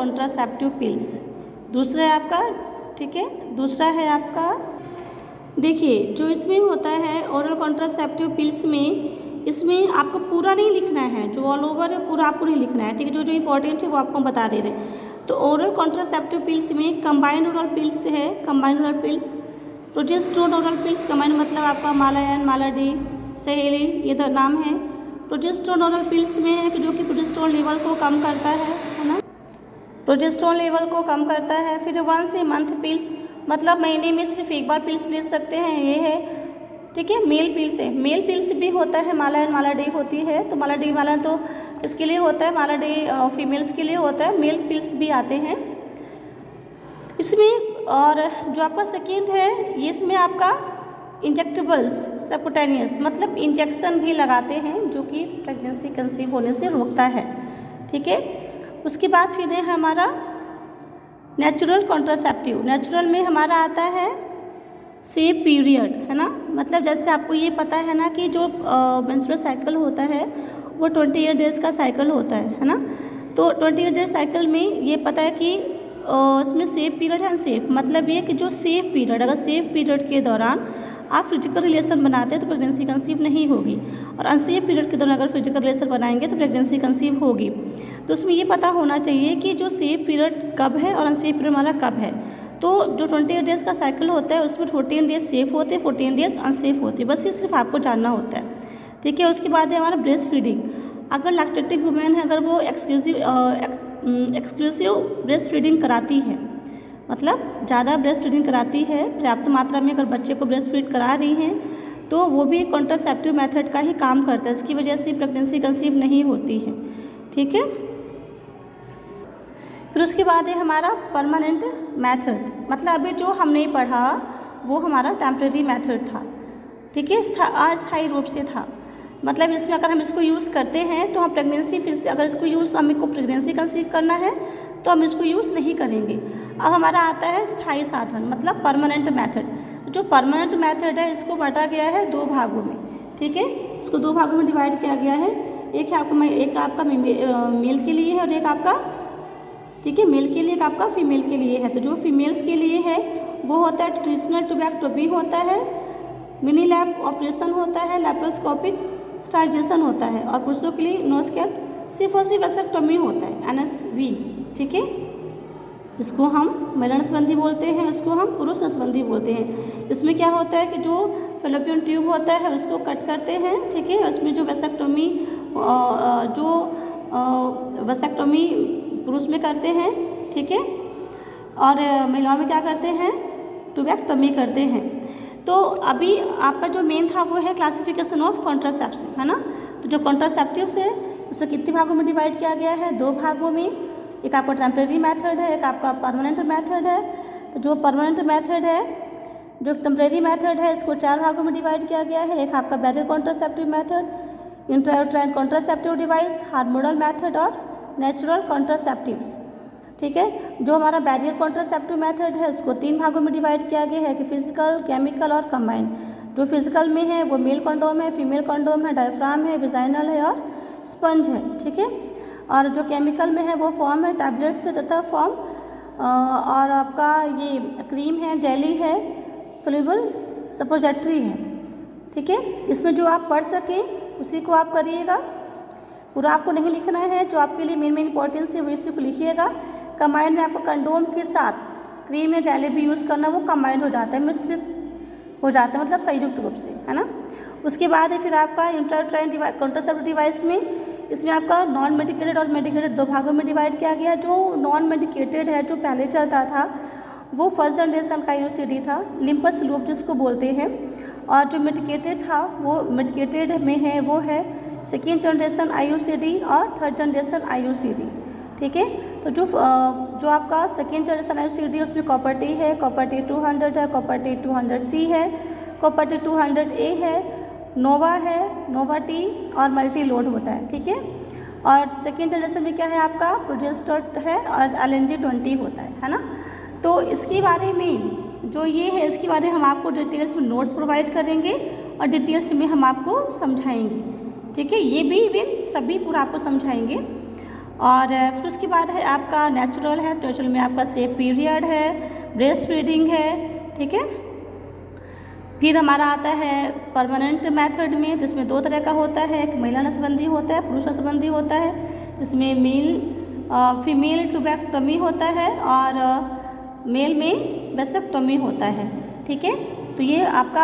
Contraceptive pills, दूसरा है आपका, ठीक है, दूसरा है आपका, देखिए जो इसमें होता है ओरल कॉन्ट्रासेप्टिव पिल्स में, इसमें आपको पूरा नहीं लिखना है, जो ऑल ओवर है पूरा आपको नहीं लिखना है, ठीक है, जो जो इंपॉर्टेंट है वो आपको हम बता दे रहे हैं। तो ओरल कॉन्ट्रासेप्टिव पिल्स में कंबाइंड ओरल पिल्स है, combined oral pills, progesterone oral pills, combined मतलब आपका माला एन, माला डी, सहेली, ये तो नाम है। प्रोजेस्टेरोन ओरल पिल्स में है कि जो कि प्रोजेस्टेरोन लेवल को कम करता है ना, प्रोजेस्टेरोन लेवल को कम करता है। फिर वंस ए मंथ पिल्स, मतलब महीने में सिर्फ एक बार पिल्स ले सकते हैं, ये है, ठीक है। मेल पिल्स है, मेल पिल्स भी होता है, माला एंड माला डी होती है, तो माला डी वाला तो इसके लिए होता है, माला डी फीमेल्स के लिए होता है, मेल पिल्स भी आते हैं इसमें। और जो आपका सेकेंड है, ये इसमें आपका इंजेक्टेबल्स सबकुटेनियस, मतलब इंजेक्शन भी लगाते हैं जो कि प्रेगनेंसी कंसीव होने से रोकता है, ठीक है। उसके बाद फिर है हमारा नेचुरल कॉन्ट्रासेप्टिव। नेचुरल में हमारा आता है सेफ पीरियड, है ना, मतलब जैसे आपको ये पता है ना कि जो मेंस्ट्रुअल साइकिल होता है वो 28 डेज़ का साइकिल होता है ना, तो 28 डेज साइकिल में ये पता है कि इसमें सेफ पीरियड है, अनसेफ, मतलब ये कि जो सेफ पीरियड, अगर सेफ पीरियड के दौरान आप फिजिकल रिलेशन बनाते हैं तो प्रेगनेंसी कंसीव नहीं होगी, और अनसेफ पीरियड के दौरान अगर फिजिकल रिलेशन बनाएंगे तो प्रेगनेंसी कंसीव होगी। तो उसमें ये पता होना चाहिए कि जो सेफ पीरियड कब है और अनसेफ पीरियड हमारा कब है। तो जो 28 डेज़ का साइकिल होता है उसमें 14 डेज सेफ होते हैं, 14 डेज अनसेफ होते हैं, बस ये सिर्फ आपको जानना होता है, ठीक है। उसके बाद है हमारा ब्रेस्ट फीडिंग। अगर लैक्टेटिव वुमेन है, अगर वो एक्सक्लूसिव ब्रेस्ट फीडिंग कराती है, मतलब ज़्यादा ब्रेस्ट फीडिंग कराती है, पर्याप्त मात्रा में अगर बच्चे को ब्रेस्ट फीड करा रही हैं, तो वो भी एक कॉन्ट्रासेप्टिव मेथड का ही काम करता है, इसकी वजह से प्रेगनेंसी कंसीव नहीं होती है, ठीक है। फिर उसके बाद है हमारा परमानेंट मेथड, मतलब अभी जो हमने पढ़ा वो हमारा टेम्परेरी मेथड था, ठीक है, अस्थायी रूप से था, मतलब इसमें अगर हम इसको यूज़ करते हैं तो हम प्रेगनेंसी फिर से, अगर इसको यूज़ हमें को प्रेगनेंसी कंसीव करना है तो हम इसको यूज़ नहीं करेंगे। अब हमारा आता है स्थायी साधन, मतलब परमानेंट मेथड। जो परमानेंट मेथड है इसको बांटा गया है दो भागों में, ठीक है, इसको दो भागों में डिवाइड किया गया है, एक आपका मेल के लिए है और एक आपका, ठीक है, मेल के लिए, एक आपका फीमेल के लिए है। तो जो फीमेल्स के लिए है वो होता है ट्रेडिशनल ट्यूबैक्टोमी होता है, मिनी लैब ऑपरेशन होता है, लैप्रोस्कोपिक स्टराइजेशन होता है, और पुरुषों के लिए नोस्कैप सिफोसी वेसेक्टोमी होता है, NSV, ठीक है। इसको हम महिला नसबंदी बोलते हैं, उसको हम पुरुष नसबंदी बोलते हैं। इसमें क्या होता है कि जो फेलोपियन ट्यूब होता है उसको कट करते हैं, ठीक है, उसमें जो वेसेक्टोमी वेसेक्टोमी पुरुष में करते हैं, ठीक है, और महिलाओं में क्या करते हैं, ट्यूबैक्टोमी करते हैं। तो अभी आपका जो मेन था वो है क्लासिफिकेशन ऑफ कॉन्ट्रासेप्शन, है ना। तो जो कॉन्ट्रासेप्टिव्स है उसे कितने भागों में डिवाइड किया गया है, दो भागों में, एक आपका टेम्परेरी मेथड है, एक आपका परमानेंट मेथड है। तो जो परमानेंट मेथड है, जो टेम्परेरी मेथड है, इसको चार भागों में डिवाइड किया गया है, एक आपका barrier contraceptive method, intrauterine contraceptive device, hormonal method और नेचुरल कॉन्ट्रासेप्टिव्स, ठीक है। जो हमारा बैरियर कॉन्ट्रासेप्टिव मेथड है उसको तीन भागों में डिवाइड किया गया है कि फिजिकल, केमिकल और कंबाइंड। जो फिजिकल में है वो मेल कंडोम है, फीमेल कंडोम है, डायफ्राम है, विजाइनल है और स्पंज है, ठीक है। और जो केमिकल में है वो फॉर्म है टैबलेट से तथा फॉर्म, और आपका ये क्रीम है, जेली है, सोल्यूबल सपोजिटरी है, ठीक है। इसमें जो आप पढ़ सकें उसी को आप करिएगा, पूरा आपको नहीं लिखना है, जो आपके लिए मेन इंपॉर्टेंस है वो इसी को लिखिएगा। कंबाइंड में आपको कंडोम के साथ क्रीम या जेली भी यूज़ करना, वो कंबाइंड हो जाता है, मिश्रित हो जाता है, मतलब संयुक्त रूप से, है ना। उसके बाद है फिर आपका इंट्रायूट्राइन कॉन्ट्रासेप्टिव डिवाइस में, इसमें आपका नॉन मेडिकेटेड और मेडिकेटेड दो भागों में डिवाइड किया गया। जो नॉन मेडिकेटेड है, जो पहले चलता था वो फर्स्ट जनरेशन का IUCD था, लिम्पस लूप जिसको बोलते हैं, और जो मेडिकेटेड था वो मेडिकेटेड में है वो है सेकेंड जनरेशन IUCD और थर्ड जनरेशन IUCD, ठीक है। तो जो आपका सेकेंड जनरेशन IUCD उसमें कॉपर टी है, कॉपर टी 200 है, कॉपर टी 200C है, कॉपर टी 200A है, नोवा है, नोवा टी और मल्टी लोड होता है, ठीक है। और सेकेंड जनरेशन में क्या है आपका प्रोजेस्टेरोन है और LNG-20 होता है ना। तो इसके बारे में जो ये है, इसके बारे में हम आपको डिटेल्स में नोट्स प्रोवाइड करेंगे और डिटेल्स में हम आपको समझाएंगे, ठीक है। ये भी इवन सभी पूरा आपको समझाएंगे। और फिर उसके बाद है आपका नेचुरल है, तो नेचुरल में आपका सेफ पीरियड है, ब्रेस्ट फीडिंग है, ठीक है। फिर हमारा आता है परमानेंट मेथड में, जिसमें 2 तरह का होता है, एक महिला नसबंदी होता है, पुरुष नसबंदी होता है, जिसमें फीमेल ट्यूबेक्टमी होता है और मेल में वेसेक्टमी होता है, ठीक है। तो ये आपका